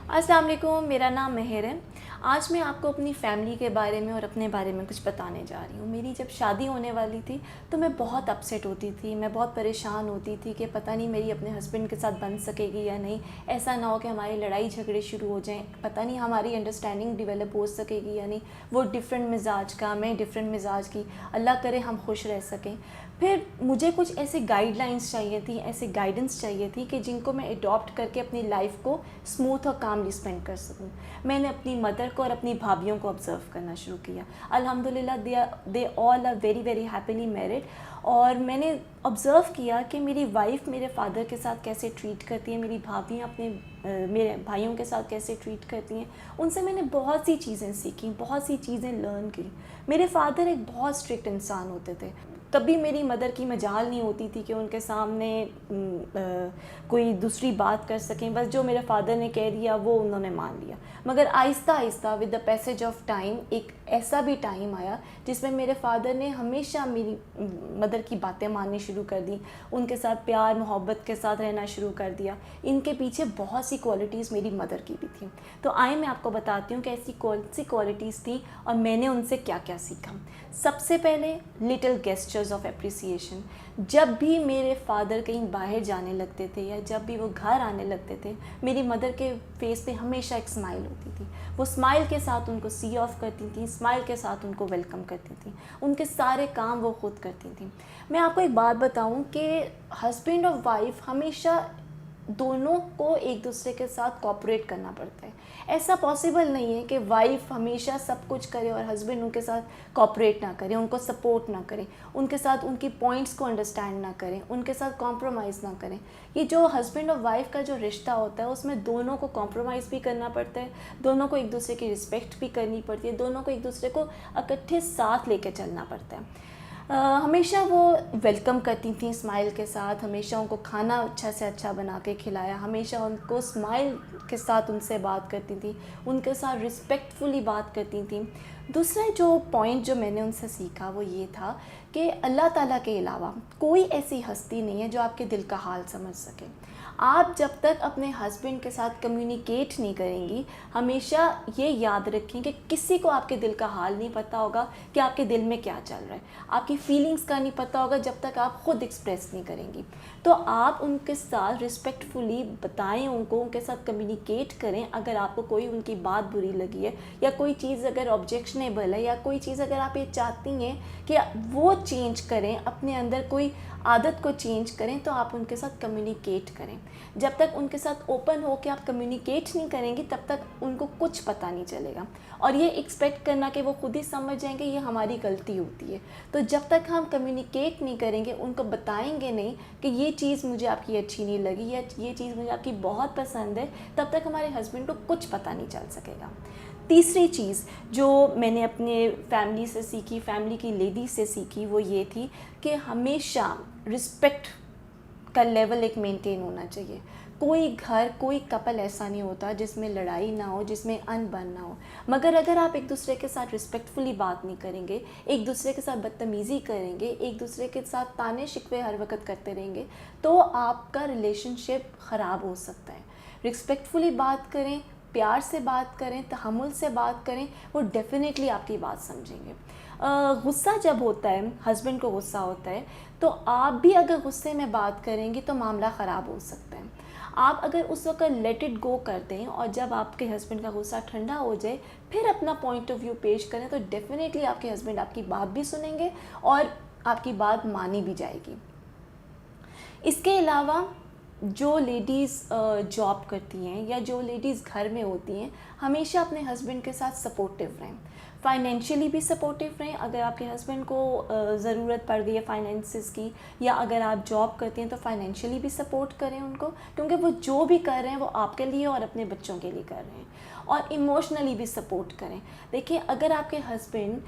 अस्सलाम वालेकुम, मेरा नाम मेहर है। आज मैं आपको अपनी फ़ैमिली के बारे में और अपने बारे में कुछ बताने जा रही हूँ। मेरी जब शादी होने वाली थी तो मैं बहुत अपसेट होती थी, मैं बहुत परेशान होती थी कि पता नहीं मेरी अपने हस्बैंड के साथ बन सकेगी या नहीं। ऐसा ना हो कि हमारी लड़ाई झगड़े शुरू हो जाएँ, पता नहीं हमारी अंडरस्टैंडिंग डेवलप हो सकेगी या नहीं। वो डिफरेंट मिजाज का, मैं डिफरेंट मिजाज की, अल्लाह करे हम खुश रह सकें। फिर मुझे कुछ ऐसे गाइडलाइंस चाहिए थी, ऐसे गाइडेंस चाहिए थी कि जिनको मैं अडॉप्ट करके अपनी लाइफ को स्मूथ और कामली स्पेंड कर सकूं। मैंने अपनी मदर को और अपनी भाभीयों को ऑब्ज़र्व करना शुरू किया। अल्हम्दुलिल्लाह they all are very very happily married. और मैंने ऑब्ज़र्व किया कि मेरी वाइफ़ मेरे फादर के साथ कैसे ट्रीट करती है, मेरी भाभियाँ अपने मेरे भाइयों के साथ कैसे ट्रीट करती हैं। उनसे मैंने बहुत सी चीज़ें सीखी, बहुत सी चीज़ें लर्न की। मेरे फादर एक बहुत स्ट्रिक्ट इंसान होते थे। कभी मेरी मदर की मजाल नहीं होती थी कि उनके सामने कोई दूसरी बात कर सकें। बस जो मेरे फादर ने कह दिया वो उन्होंने मान लिया। मगर Aahista Aahista with the passage of time एक ऐसा भी टाइम आया जिसमें मेरे फादर ने हमेशा मेरी मदर की बातें माननी शुरू कर दी, उनके साथ प्यार मोहब्बत के साथ रहना शुरू कर दिया। इनके पीछे बहुत सी क्वालिटीज़ मेरी मदर की भी थी। तो आए मैं आपको बताती हूँ कि ऐसी कौन सी क्वालिटीज़ थी और मैंने उनसे क्या क्या सीखा। सबसे पहले लिटिल गेस्चर्स ऑफ एप्रिसिएशन। जब भी मेरे फादर कहीं बाहर जाने लगते थे या जब भी वो घर आने लगते थे, मेरी मदर के फेस पे हमेशा एक स्माइल होती थी। वो स्माइल के साथ उनको सी ऑफ करती थी, स्माइल के साथ उनको वेलकम करती थी। उनके सारे काम वो खुद करती थी। मैं आपको एक बात बताऊं कि हस्बैंड और वाइफ हमेशा दोनों को एक दूसरे के साथ कोऑपरेट करना पड़ता है। ऐसा पॉसिबल नहीं है कि वाइफ हमेशा सब कुछ करे और हस्बैंड उनके साथ कोऑपरेट ना करे, उनको सपोर्ट ना करे, उनके साथ उनकी पॉइंट्स को अंडरस्टैंड ना करें, उनके साथ कॉम्प्रोमाइज़ ना करें। ये जो हस्बैंड और वाइफ का जो रिश्ता होता है उसमें दोनों को कॉम्प्रोमाइज़ भी करना पड़ता है, दोनों को एक दूसरे की रिस्पेक्ट भी करनी पड़ती है, दोनों को एक दूसरे को इकट्ठे साथ लेकर चलना पड़ता है। हमेशा वो वेलकम करती थी स्माइल के साथ, हमेशा उनको खाना अच्छा से अच्छा बना के खिलाया, हमेशा उनको स्माइल के साथ उनसे बात करती थी, उनके साथ रिस्पेक्टफुली बात करती थी। दूसरा जो पॉइंट जो मैंने उनसे सीखा वो ये था कि अल्लाह ताला के अलावा कोई ऐसी हस्ती नहीं है जो आपके दिल का हाल समझ सके। आप जब तक अपने हस्बैंड के साथ कम्युनिकेट नहीं करेंगी, हमेशा ये याद रखें कि किसी को आपके दिल का हाल नहीं पता होगा कि आपके दिल में क्या चल रहा है, आपकी फीलिंग्स का नहीं पता होगा जब तक आप खुद एक्सप्रेस नहीं करेंगी। तो आप उनके साथ रिस्पेक्टफुली बताएं, उनके साथ कम्युनिकेट करें। अगर आपको कोई उनकी बात बुरी लगी है या कोई चीज़ अगर ऑब्जेक्शनेबल है या कोई चीज़ अगर आप ये चाहती हैं कि वो चेंज करें, अपने अंदर कोई आदत को चेंज करें, तो आप उनके साथ कम्युनिकेट करें। जब तक उनके साथ ओपन हो के आप कम्युनिकेट नहीं करेंगी तब तक उनको कुछ पता नहीं चलेगा। और ये एक्सपेक्ट करना कि वो खुद ही समझ जाएंगे, ये हमारी गलती होती है। तो जब तक हम कम्युनिकेट नहीं करेंगे, उनको बताएंगे नहीं कि ये चीज़ मुझे आपकी अच्छी नहीं लगी या ये चीज़ मुझे आपकी बहुत पसंद है, तब तक हमारे हस्बैंड को कुछ पता नहीं चल सकेगा। तीसरी चीज़ जो मैंने अपने फैमिली से सीखी, फैमिली की लेडीज से सीखी, वो ये थी कि हमेशा रिस्पेक्ट का लेवल एक मेंटेन होना चाहिए। कोई घर, कोई कपल ऐसा नहीं होता जिसमें लड़ाई ना हो, जिसमें अनबन ना हो। मगर अगर आप एक दूसरे के साथ रिस्पेक्टफुली बात नहीं करेंगे, एक दूसरे के साथ बदतमीज़ी करेंगे, एक दूसरे के साथ ताने शिकवे हर वक्त करते रहेंगे, तो आपका रिलेशनशिप ख़राब हो सकता है। रिस्पेक्टफुली बात करें, प्यार से बात करें, तहम्मुल से बात करें, वो डेफिनेटली आपकी बात समझेंगे। गुस्सा जब होता है, हस्बैंड को गुस्सा होता है, तो आप भी अगर गुस्से में बात करेंगी तो मामला ख़राब हो सकता है। आप अगर उस वक्त लेट इट गो कर दें और जब आपके हस्बैंड का गुस्सा ठंडा हो जाए फिर अपना पॉइंट ऑफ व्यू पेश करें, तो डेफिनेटली आपके हस्बैंड आपकी बात भी सुनेंगे और आपकी बात मानी भी जाएगी। इसके अलावा जो लेडीज़ जॉब करती हैं या जो लेडीज़ घर में होती हैं, हमेशा अपने हस्बैंड के साथ सपोर्टिव रहें, फाइनेंशियली भी सपोर्टिव रहें। अगर आपके हस्बैंड को ज़रूरत पड़ गई है फाइनेंसिस की, या अगर आप जॉब करती हैं तो फाइनेंशियली भी सपोर्ट करें उनको, क्योंकि वो जो भी कर रहे हैं वो आपके लिए और अपने बच्चों के लिए कर रहे हैं। और इमोशनली भी सपोर्ट करें। देखिए, अगर आपके हस्बैंड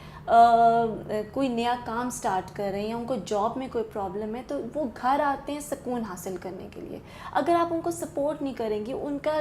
कोई नया काम स्टार्ट कर रहे हैं या उनको जॉब में कोई प्रॉब्लम है, तो वो घर आते हैं सुकून हासिल करने के लिए। अगर आप उनको सपोर्ट नहीं करेंगी, उनका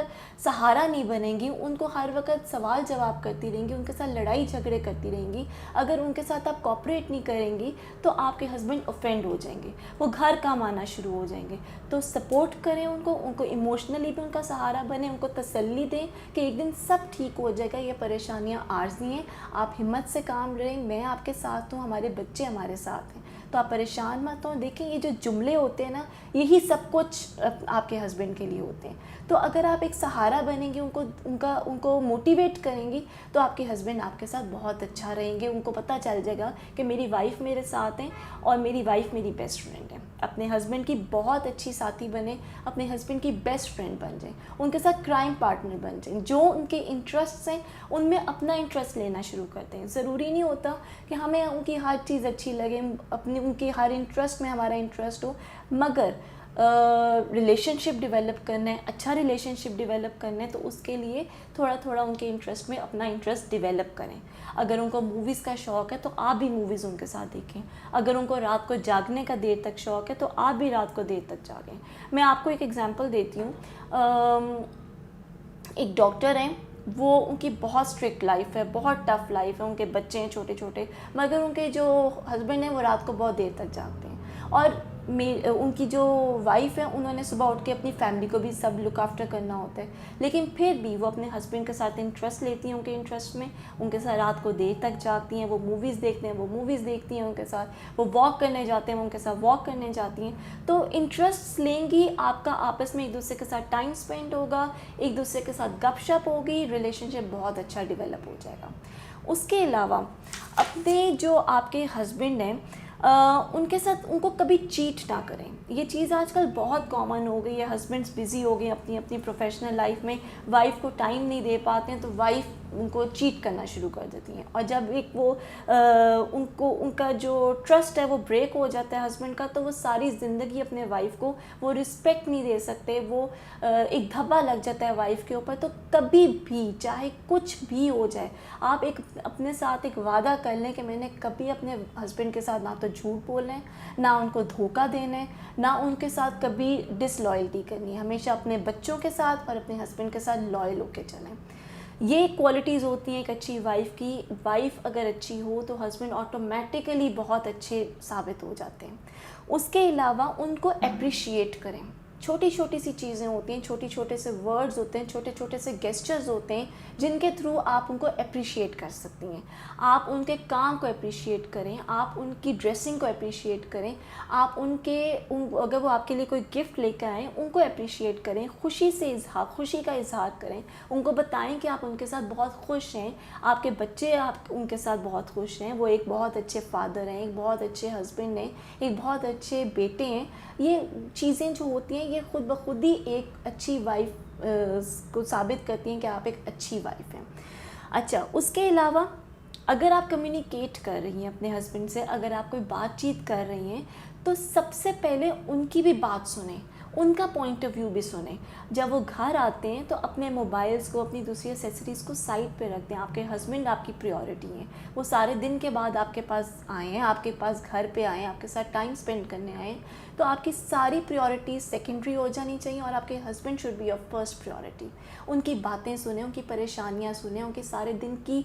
सहारा नहीं बनेंगी, उनको हर वक्त सवाल जवाब करती रहेंगी, उनके साथ लड़ाई झगड़ा झगड़े करती रहेंगी, अगर उनके साथ आप कोऑपरेट नहीं करेंगी तो आपके हस्बैंड ऑफेंड हो जाएंगे, वो घर काम आना शुरू हो जाएंगे। तो सपोर्ट करें उनको इमोशनली भी उनका सहारा बने, उनको तसल्ली दें कि एक दिन सब ठीक हो जाएगा, ये परेशानियाँ आर्जी हैं, आप हिम्मत से काम रहें, मैं आपके साथ हूँ, हमारे बच्चे हमारे साथ हैं, तो आप परेशान मत हो। देखिए ये जो जुमले होते हैं ना, यही सब कुछ आपके हस्बैंड के लिए होते हैं। तो अगर आप एक सहारा बनेंगी, उनको मोटिवेट करेंगी, तो आपके हस्बैंड आपके साथ बहुत अच्छा रहेंगे। उनको पता चल जाएगा कि मेरी वाइफ मेरे साथ हैं और मेरी वाइफ मेरी बेस्ट फ्रेंड है। अपने हस्बैंड की बहुत अच्छी साथी बने, अपने हस्बैंड की बेस्ट फ्रेंड बन जाएं, उनके साथ क्राइम पार्टनर बन जाएं, जो उनके इंटरेस्ट्स हैं उनमें अपना इंटरेस्ट लेना शुरू करते हैं। ज़रूरी नहीं होता कि हमें उनकी हर चीज़ अच्छी लगे, उनके हर इंटरेस्ट में हमारा इंटरेस्ट हो, मगर रिलेशनशिप डेवलप करना है, अच्छा रिलेशनशिप डेवलप करना है, तो उसके लिए थोड़ा थोड़ा उनके इंटरेस्ट में अपना इंटरेस्ट डेवलप करें। अगर उनको मूवीज़ का शौक़ है तो आप भी मूवीज़ उनके साथ देखें, अगर उनको रात को जागने का देर तक शौक़ है तो आप भी रात को देर तक जागें। मैं आपको एक एग्जांपल देती हूँ। एक डॉक्टर हैं, वो उनकी बहुत स्ट्रिक्ट लाइफ है, बहुत टफ़ लाइफ है, उनके बच्चे हैं छोटे छोटे, मगर उनके जो हस्बैंड हैं वो रात को बहुत देर तक जागते हैं। और उनकी जो वाइफ़ है उन्होंने सुबह उठ के अपनी फैमिली को भी सब लुक आफ्टर करना होता है, लेकिन फिर भी वो अपने हस्बैंड के साथ इंटरेस्ट लेती हैं, उनके इंटरेस्ट में, उनके साथ रात को देर तक जागती हैं, वो मूवीज़ देखते हैं, वो मूवीज़ देखती हैं उनके साथ, वो वॉक करने जाते हैं, वो उनके साथ वॉक करने जाती हैं। तो इंटरेस्ट लेंगी, आपका आपस में एक दूसरे के साथ टाइम स्पेंड होगा, एक दूसरे के साथ गपशप होगी, रिलेशनशिप बहुत अच्छा डेवलप हो जाएगा। उसके अलावा अपने जो आपके हस्बैंड हैं उनके साथ उनको कभी चीट ना करें। ये चीज़ आजकल बहुत कॉमन हो गई है, हस्बैंड्स बिज़ी हो गए अपनी अपनी प्रोफेशनल लाइफ में, वाइफ को टाइम नहीं दे पाते हैं, तो वाइफ उनको चीट करना शुरू कर देती हैं। और जब एक वो उनका जो ट्रस्ट है वो ब्रेक हो जाता है हस्बैंड का, तो वो सारी ज़िंदगी अपने वाइफ को वो रिस्पेक्ट नहीं दे सकते, वो एक धब्बा लग जाता है वाइफ के ऊपर। तो कभी भी चाहे कुछ भी हो जाए, आप एक अपने साथ एक वादा कर लें कि मैंने कभी अपने हस्बैंड के साथ ना तो झूठ बोलना है, ना उनको धोखा देना है, ना उनके साथ कभी डिसलॉयल्टी करनी है। हमेशा अपने बच्चों के साथ और अपने हस्बैंड के साथ लॉयल होकर चलें। ये क्वालिटीज़ होती हैं एक अच्छी वाइफ़ की। वाइफ़ अगर अच्छी हो तो हस्बैंड ऑटोमेटिकली बहुत अच्छे साबित हो जाते हैं। उसके अलावा उनको अप्रिशिएट करें। छोटी छोटी सी चीज़ें होती हैं, छोटे छोटे से वर्ड्स होते हैं, छोटे छोटे से गेस्चर्स होते हैं, जिनके थ्रू आप उनको अप्रिशिएट कर सकती हैं। आप उनके काम को अप्रिशिएट करें, आप उनकी ड्रेसिंग को अप्रिशिएट करें, आप अगर वो आपके लिए कोई गिफ्ट लेकर आएँ उनको अप्रिशिएट करें, खुशी का इजहार करें, उनको बताएं कि आप उनके साथ बहुत खुश हैं, आपके बच्चे आप उनके साथ बहुत खुश हैं, वो एक बहुत अच्छे फादर हैं, एक बहुत अच्छे हस्बैंड हैं, एक बहुत अच्छे बेटे हैं। ये चीज़ें जो होती हैं ये खुद ब खुद ही एक अच्छी वाइफ को साबित करती हैं कि आप एक अच्छी वाइफ हैं। अच्छा, उसके अलावा अगर आप कम्युनिकेट कर रही हैं अपने हस्बैंड से, अगर आप कोई बातचीत कर रही हैं, तो सबसे पहले उनकी भी बात सुनें, उनका पॉइंट ऑफ व्यू भी सुने। जब वो घर आते हैं तो अपने मोबाइल्स को, अपनी दूसरी एसेसरीज़ को साइड पे रख दें। आपके हस्बैंड आपकी प्रायोरिटी हैं, वो सारे दिन के बाद आपके पास आए हैं, आपके पास घर पे आए हैं, आपके साथ टाइम स्पेंड करने आए हैं, तो आपकी सारी प्रायोरिटीज़ सेकेंडरी हो जानी चाहिए और आपके husband should be your first priority. उनकी बातें सुने, उनकी परेशानियाँ सुने, उनके सारे दिन की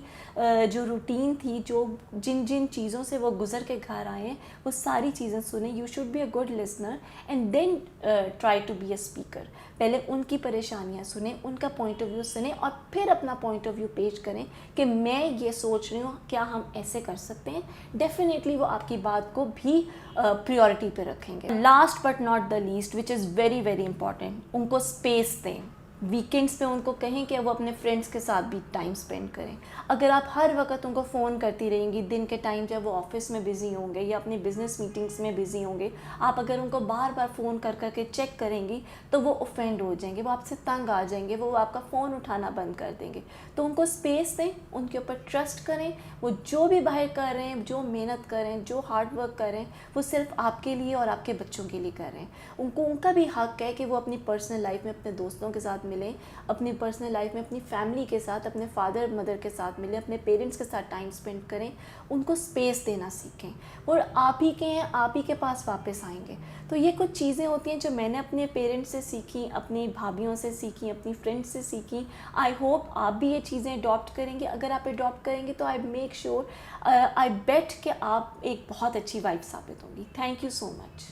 जो रूटीन थी, जो जिन जिन चीज़ों से वो गुजर के घर आए हैं, वो सारी चीज़ें सुने। You should be a good listener and then try to be a speaker. पहले उनकी परेशानियाँ सुने, उनका पॉइंट ऑफ व्यू सुने और फिर अपना पॉइंट ऑफ व्यू पेश करें कि मैं ये सोच रही हूँ, क्या हम ऐसे कर सकते हैं। डेफिनेटली वो आपकी बात को भी प्रायोरिटी पे रखेंगे। Last but not the least, which is very very important, उनको स्पेस दें। वीकेंड्स पे उनको कहें कि वो अपने फ्रेंड्स के साथ भी टाइम स्पेंड करें। अगर आप हर वक्त उनको फ़ोन करती रहेंगी दिन के टाइम, जब वो ऑफिस में बिज़ी होंगे या अपनी बिज़नेस मीटिंग्स में बिज़ी होंगे, आप अगर उनको बार बार फ़ोन कर करके चेक करेंगी तो वो ऑफेंड हो जाएंगे, वो आपसे तंग आ जाएंगे, वो आपका फ़ोन उठाना बंद कर देंगे। तो उनको स्पेस दें, उनके ऊपर ट्रस्ट करें। वो जो भी बाहर कर रहे हैं, जो मेहनत करें, जो हार्ड वर्क करें, वो सिर्फ आपके लिए और आपके बच्चों के लिए कर रहे हैं। उनको उनका भी हक है कि वो अपनी पर्सनल लाइफ में अपने दोस्तों के साथ मिलें, अपनी पर्सनल लाइफ में अपनी फैमिली के साथ, अपने फादर मदर के साथ मिलें, अपने पेरेंट्स के साथ टाइम स्पेंड करें, उनको स्पेस देना सीखें। और आप ही के हैं, आप ही के पास वापस आएंगे। तो ये कुछ चीज़ें होती हैं जो मैंने अपने पेरेंट्स से सीखी, अपनी भाभीयों से सीखी, अपनी फ्रेंड्स से सीखी। आई होप आप भी ये चीज़ें अडॉप्ट करेंगे। अगर आप अडॉप्ट करेंगे तो आई मेक श्योर, आई बेट कि आप एक बहुत अच्छी वाइफ साबित होंगी। Thank you so much.